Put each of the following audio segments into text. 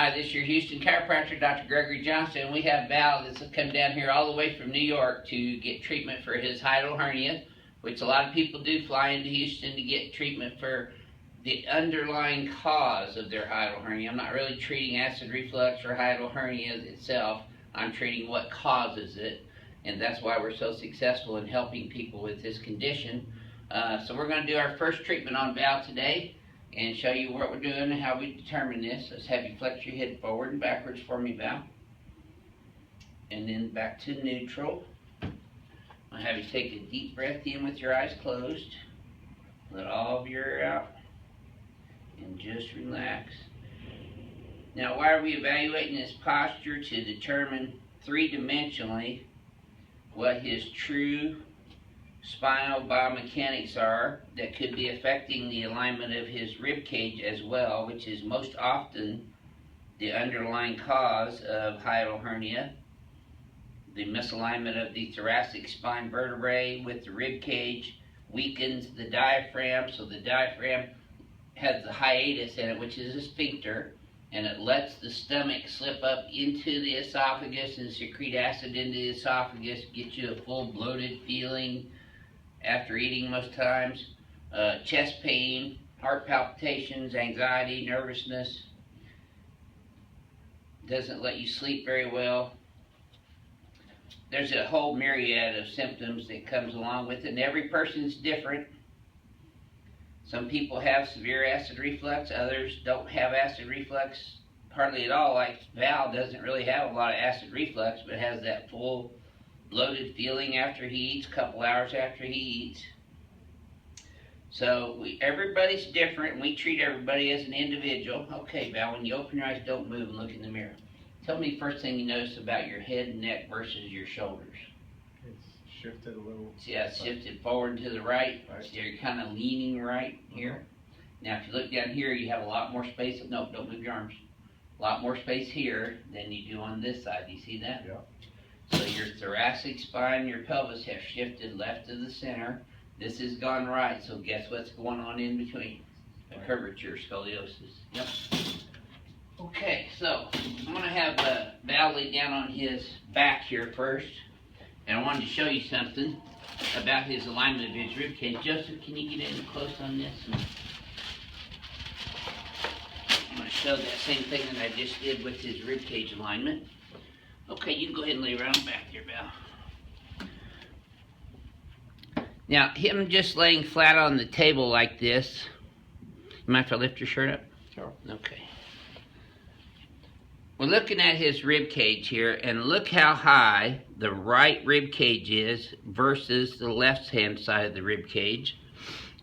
Hi, this is your Houston chiropractor, Dr. Gregory Johnson. We have Val that's come down here all the way from New York to get treatment for his hiatal hernia, which a lot of people do fly into Houston to get treatment for the underlying cause of their hiatal hernia. I'm not really treating acid reflux or hiatal hernia itself. I'm treating what causes it, and that's why we're so successful in helping people with this condition. So we're going to do our first treatment on Val today and show you what we're doing and how we determine this. Let's have you flex your head forward and backwards for me, Val. And then back to neutral. I'll have you take a deep breath in with your eyes closed. Let all of your air out. And just relax. Now, why are we evaluating this posture? To determine three-dimensionally what his true spinal biomechanics are that could be affecting the alignment of his rib cage as well, which is most often the underlying cause of hiatal hernia. The misalignment of the thoracic spine vertebrae with the rib cage weakens the diaphragm, so the diaphragm has the hiatus in it, which is a sphincter, and it lets the stomach slip up into the esophagus and secrete acid into the esophagus, get you a full bloated feeling after eating most times, chest pain, heart palpitations, anxiety, nervousness, doesn't let you sleep very well. There's a whole myriad of symptoms that comes along with it, and every person's different. Some people have severe acid reflux, others don't have acid reflux hardly at all. Like Val doesn't really have a lot of acid reflux, but has that full bloated feeling after he eats, a couple hours after he eats. So everybody's different, and we treat everybody as an individual. Okay, Val, when you open your eyes, don't move and look in the mirror. Tell me the first thing you notice about your head and neck versus your shoulders. It's shifted a little. Yeah, it's shifted forward and to the right. So you're kind of leaning right here. Now, if you look down here, you have a lot more space. No, don't move your arms. A lot more space here than you do on this side. Do you see that? Yeah. So your thoracic spine, your pelvis have shifted left to the center. This has gone right, so guess what's going on in between? A curvature, scoliosis. Yep. Okay, so I'm going to have Val lay down on his back here first. And I wanted to show you something about his alignment of his rib cage. Joseph, can you get in close on this? I'm going to show that same thing that I just did with his rib cage alignment. Okay, you can go ahead and lay around back there, Val. Now, him just laying flat on the table like this. You mind if I lift your shirt up? Sure. Okay. We're looking at his rib cage here, and look how high the right rib cage is versus the left-hand side of the rib cage.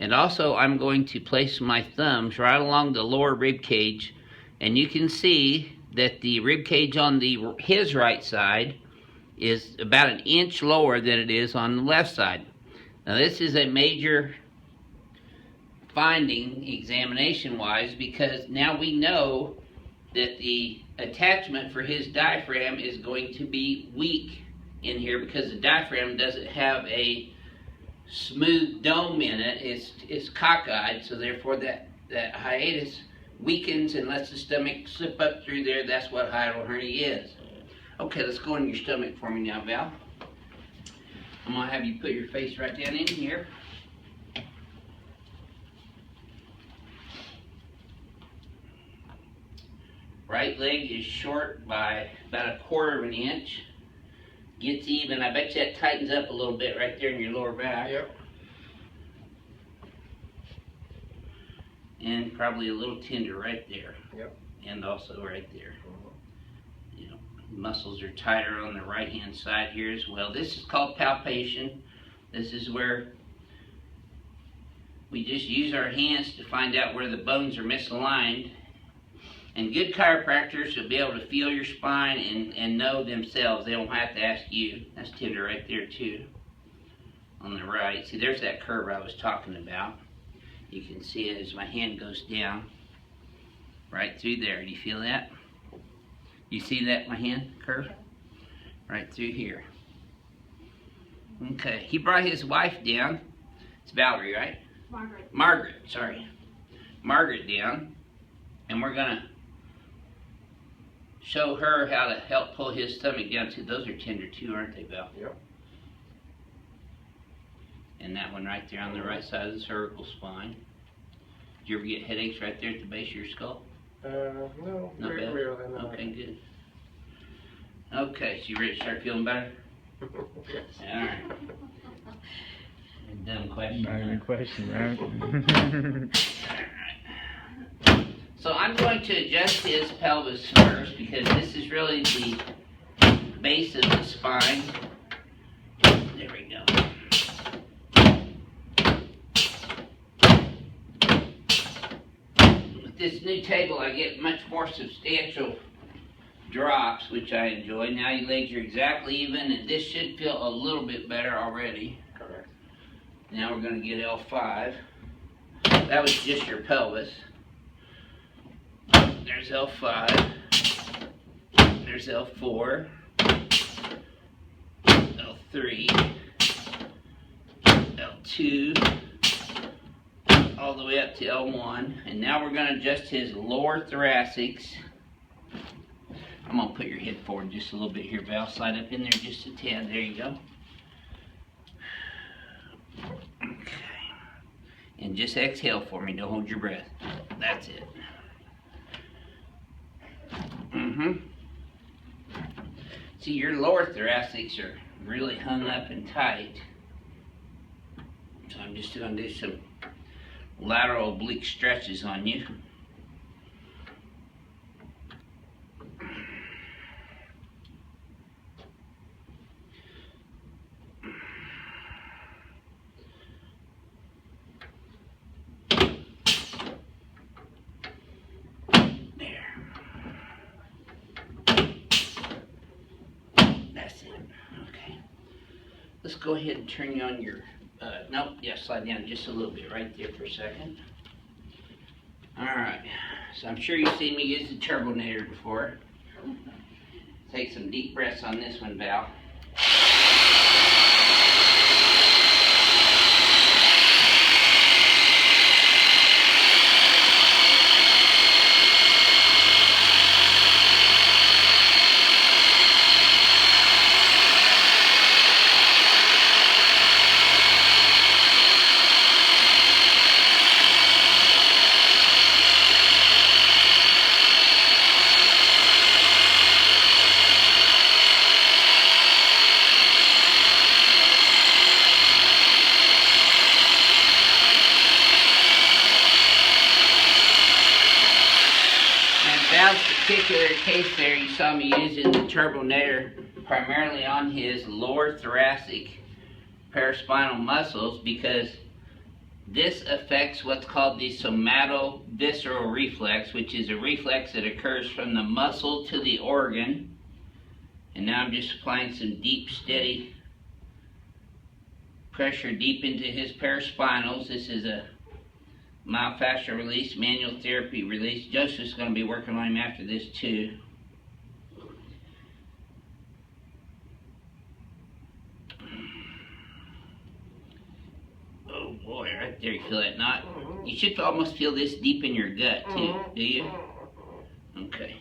And also, I'm going to place my thumbs right along the lower rib cage, and you can see that the rib cage on his right side is about an inch lower than it is on the left side. Now, this is a major finding examination-wise, because now we know that the attachment for his diaphragm is going to be weak in here, because the diaphragm doesn't have a smooth dome in it. It's cockeyed, so therefore that hiatus weakens and lets the stomach slip up through there. That's what hiatal hernia is. Okay, let's go on your stomach for me now, Val. I'm going to have you put your face right down in here. Right leg is short by about 1/4 of an inch. Gets even. I bet you that tightens up a little bit right there in your lower back. Yep. And probably a little tender right there. Yep. And also right there. You know, muscles are tighter on the right hand side here as well. This is called palpation. This is where we just use our hands to find out where the bones are misaligned. And good chiropractors will be able to feel your spine and know themselves. They don't have to ask you. That's tender right there too. On the right. See, there's that curve I was talking about. You can see it as my hand goes down. Right through there. Do you feel that? You see that, my hand curve? Right through here. Okay. He brought his wife down. It's Valerie, right? Margaret, sorry. Margaret down. And we're going to show her how to help pull his stomach down too. Those are tender too, aren't they, Val? Yep. And that one right there on the right side of the cervical spine. Do you ever get headaches right there at the base of your skull? No, Not very bad? rarely. No. Okay, good. Okay, so you ready to start feeling better? Yes. Alright. Dumb question. Not even a question, right? Alright. So I'm going to adjust his pelvis first because this is really the base of the spine. There we go. With this new table I get much more substantial drops, which I enjoy. Now your legs are exactly even, and this should feel a little bit better already. Correct. Now we're going to get L5. That was just your pelvis. There's L5. There's L4. L3. L2. All the way up to L1. And now we're going to adjust his lower thoracics. I'm going to put your head forward just a little bit here, Val. Slide up in there just a tad. There you go. Okay. And just exhale for me. Don't hold your breath. That's it. See, your lower thoracics are really hung up and tight. So I'm just going to do some lateral oblique stretches on you. Let's go ahead and turn you on your, slide down just a little bit right there for a second. Alright, so I'm sure you've seen me use the turbinator before. Take some deep breaths on this one, Val. Val's particular case there, you saw me using the turbinator primarily on his lower thoracic paraspinal muscles because this affects what's called the somatovisceral reflex, which is a reflex that occurs from the muscle to the organ. And now I'm just applying some deep, steady pressure deep into his paraspinals. This is a myofascial release, manual therapy release. Joseph's going to be working on him after this too. Oh boy, right there, you feel that knot? You should almost feel this deep in your gut too, do you? Okay.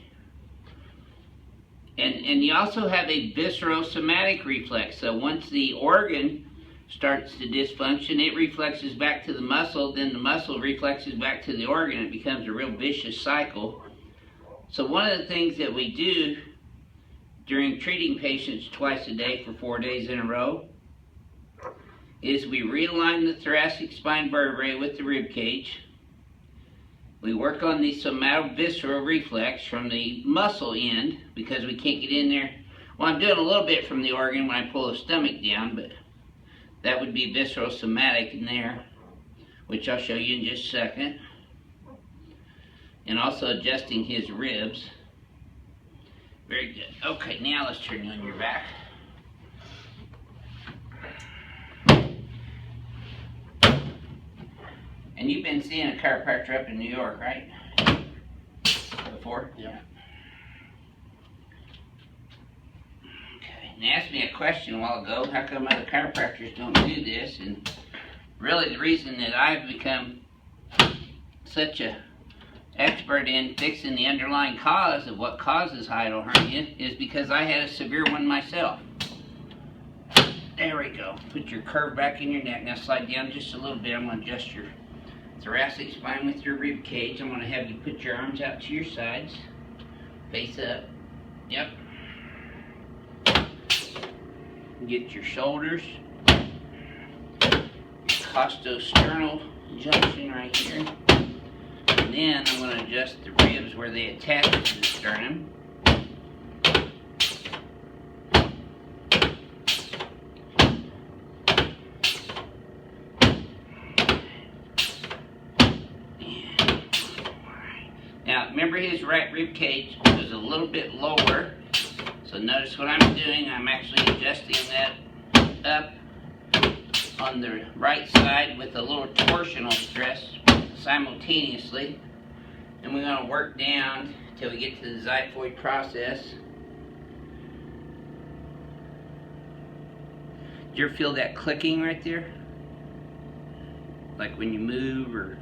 And you also have a viscerosomatic reflex. So once the organ starts to dysfunction, it reflexes back to the muscle, then the muscle reflexes back to the organ. It becomes a real vicious cycle. So one of the things that we do during treating patients twice a day for 4 days in a row is we realign the thoracic spine vertebrae with the rib cage. We work on the somatovisceral reflex from the muscle end because we can't get in there. Well, I'm doing a little bit from the organ when I pull the stomach down, but that would be viscerosomatic in there, which I'll show you in just a second. And also adjusting his ribs. Very good. Okay, now let's turn you on your back. And you've been seeing a chiropractor up in New York, right? Before? Yeah. Okay. And they asked me a question a while ago, how come other chiropractors don't do this? And really the reason that I've become such a expert in fixing the underlying cause of what causes hiatal hernia is because I had a severe one myself. There we go. Put your curve back in your neck. Now slide down just a little bit. I'm going to adjust your thoracic spine with your rib cage. I'm going to have you put your arms out to your sides. Face up. Yep. Get your shoulders. Costosternal junction right here. And then I'm going to adjust the ribs where they attach to the sternum. Now, remember his right rib cage was a little bit lower. So notice what I'm doing. I'm actually adjusting that up on the right side with a little torsional stress simultaneously. And we're going to work down until we get to the xiphoid process. Do you ever feel that clicking right there? Like when you move or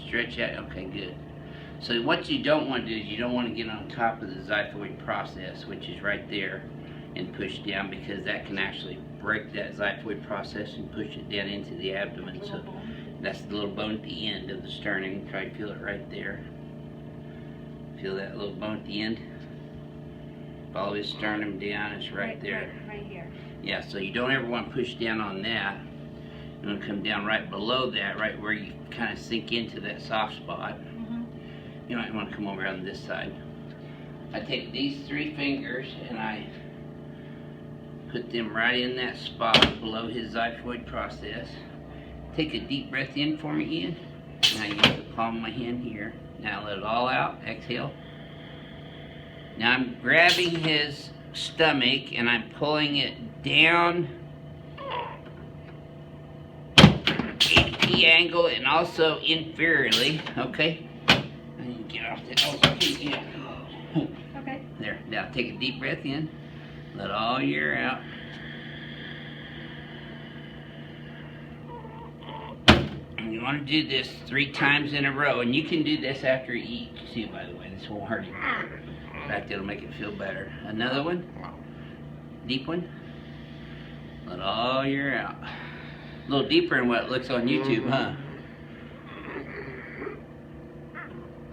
stretch out? Okay, good. So what you don't want to do is you don't want to get on top of the xiphoid process, which is right there, and push down, because that can actually break that xiphoid process and push it down into the abdomen. So that's the little bone at the end of the sternum. You can probably feel it right there. Feel that little bone at the end? Follow his sternum down, it's right there. Right here. Yeah, so you don't ever want to push down on that. You want to come down right below that, right where you kind of sink into that soft spot. You might want to come over on this side. I take these 3 fingers and I put them right in that spot below his xiphoid process. Take a deep breath in for me, Ian. Now you use the palm of my hand here. Now let it all out. Exhale. Now I'm grabbing his stomach and I'm pulling it down 80 angle and also inferiorly. Okay. Get off that. Oh, yeah. Okay. There. Now take a deep breath in. Let all your air out. And you want to do this 3 times in a row. And you can do this after you eat too, by the way. This won't hurt you. In fact, it'll make it feel better. Another one. Deep one. Let all your air out. A little deeper than what it looks on YouTube, huh?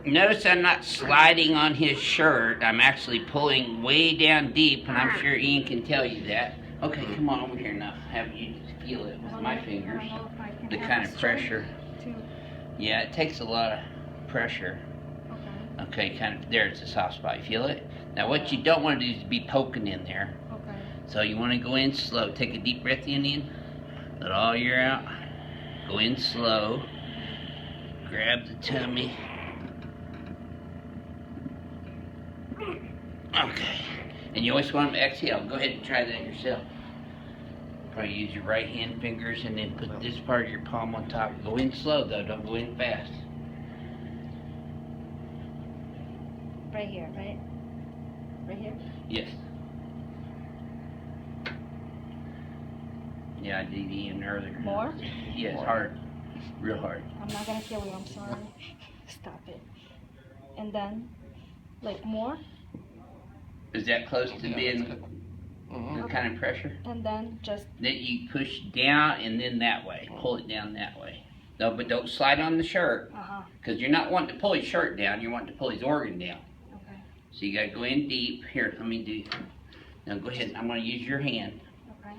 Notice I'm not sliding on his shirt. I'm actually pulling way down deep, and I'm sure Ian can tell you that. Okay, come on over here now. Have you feel it with my fingers. The kind of pressure. Yeah, it takes a lot of pressure. Okay, kind of, there, it's a soft spot. You feel it? Now what you don't want to do is be poking in there. Okay. So you want to go in slow. Take a deep breath in, Ian. Let all your out. Go in slow. Grab the tummy. Okay. And you always want them to exhale. Go ahead and try that yourself. Probably use your right hand fingers and then put this part of your palm on top. Go in slow though, don't go in fast. Right here, right? Right here? Yes. Yeah, I did Ian earlier. More? Yes, More. hard. Real hard. I'm not gonna kill you, I'm sorry. Stop it. And then, like more? Is that close to being the kind of pressure? And then just, Then you push down and then that way. Pull it down that way. No, but don't slide on the shirt. Because you're not wanting to pull his shirt down, you're wanting to pull his organ down. okay, So you gotta go in deep. Here, let me do. Now go ahead. I'm gonna use your hand. okay.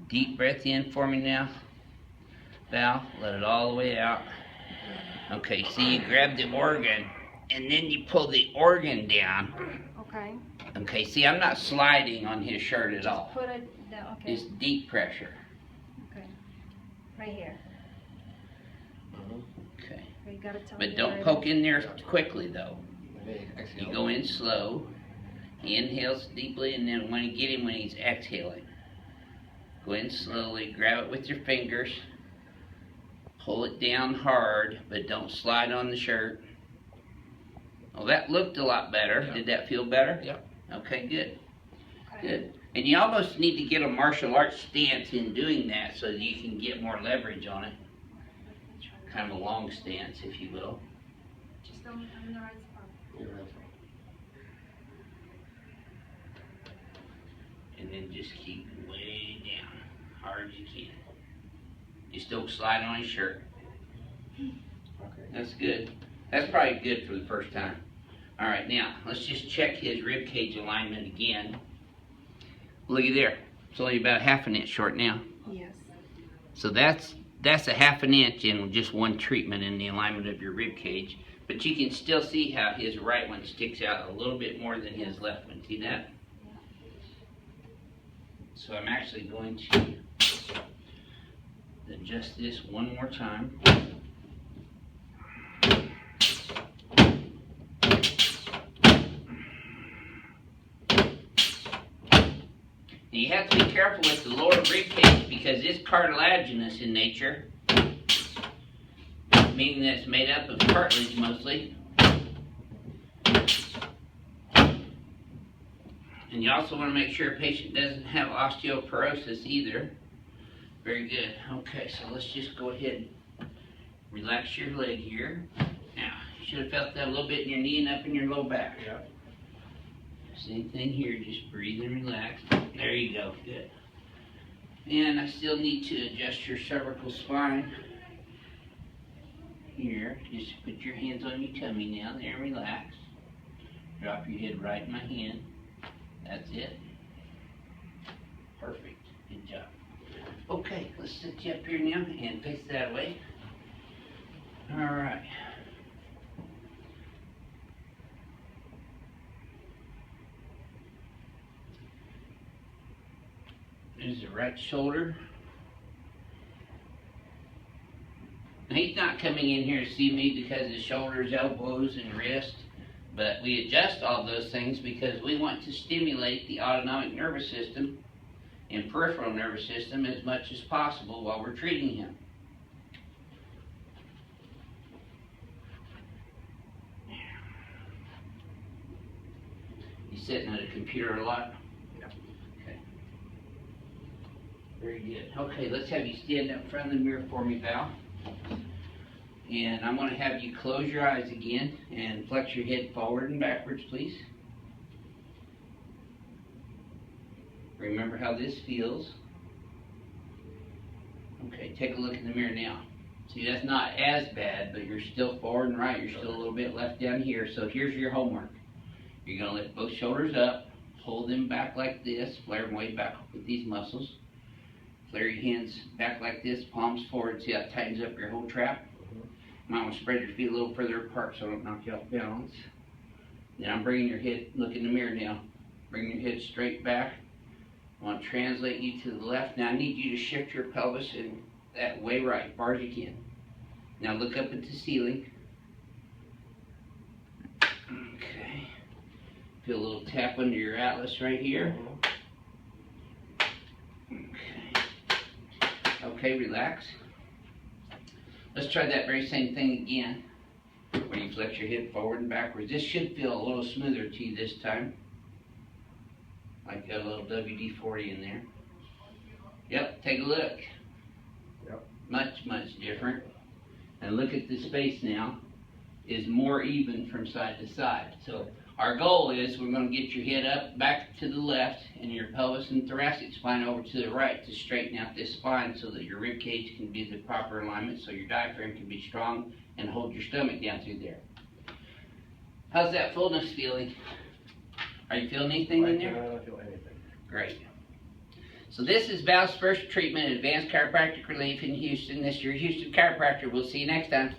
Deep breath in for me now. Val, let it all the way out. Okay, see, you grab the organ and then you pull the organ down. Okay. Okay, see, I'm not sliding on his shirt at all. Put it down, okay. It's deep pressure. Okay. Right here. Okay. You gotta tell But me don't where it poke is. in there quickly though. You go in slow. He inhales deeply and then when you get him when he's exhaling. Go in slowly, grab it with your fingers. Pull it down hard, but don't slide on the shirt. Well, that looked a lot better. Yeah. Did that feel better? Yeah. Okay, good. Okay. Good. And you almost need to get a martial arts stance in doing that so that you can get more leverage on it. Kind of a long stance, if you will. Just don't, I'm in the right spot. You're right. And then just keep it way down, hard as you can. Just don't slide on his shirt. Okay. That's good. That's probably good for the first time. All right, now let's just check his rib cage alignment again. Look at there. It's only about half an inch short now. Yes. So that's a half an inch in just one treatment in the alignment of your rib cage. But you can still see how his right one sticks out a little bit more than his left one. See that? So I'm actually going to adjust this one more time. And you have to be careful with the lower rib cage because it's cartilaginous in nature, meaning that it's made up of cartilage mostly. And you also want to make sure a patient doesn't have osteoporosis either. Very good. Okay, so let's just go ahead and relax your leg here. Now, you should have felt that a little bit in your knee and up in your low back. Yeah. Same thing here, just breathe and relax. There you go, good. And I still need to adjust your cervical spine. Here, just put your hands on your tummy now, there, relax. Drop your head right in my hand. That's it. Perfect, good job. Okay, let's sit you up here now and face that way. All right. There's the right shoulder. Now, he's not coming in here to see me because of his shoulders, elbows, and wrist, but we adjust all those things because we want to stimulate the autonomic nervous system and peripheral nervous system as much as possible while we're treating him. You sitting at a computer a lot? Okay. Very good. Okay, let's have you stand up in front of the mirror for me, Val. And I'm going to have you close your eyes again and flex your head forward and backwards, please. Remember how this feels. Okay, take a look in the mirror now. See, that's not as bad, but you're still forward and right. You're still a little bit left down here. So here's your homework. You're going to lift both shoulders up, hold them back like this, flare them way back with these muscles. Flare your hands back like this, palms forward. See how it tightens up your whole trap? You might want to spread your feet a little further apart so I don't knock you off balance. Then I'm bringing your head, look in the mirror now. Bring your head straight back. I want to translate you to the left. Now I need you to shift your pelvis in that way right, as far as you can. Now look up at the ceiling. Okay. Feel a little tap under your atlas right here. Okay. Okay, relax. Let's try that very same thing again. Where you flex your head forward and backwards. This should feel a little smoother to you this time. Like got a little WD-40 in there. Yep, take a look. Yep. Much, much different. And look at the space now. Is more even from side to side. So our goal is we're going to get your head up, back to the left, and your pelvis and thoracic spine over to the right to straighten out this spine so that your rib cage can be the proper alignment, so your diaphragm can be strong and hold your stomach down through there. How's that fullness feeling? Are you feeling anything in there? I don't feel anything. Great. So this is Val's first treatment at Advanced Chiropractic Relief in Houston. This is your Houston chiropractor. We'll see you next time.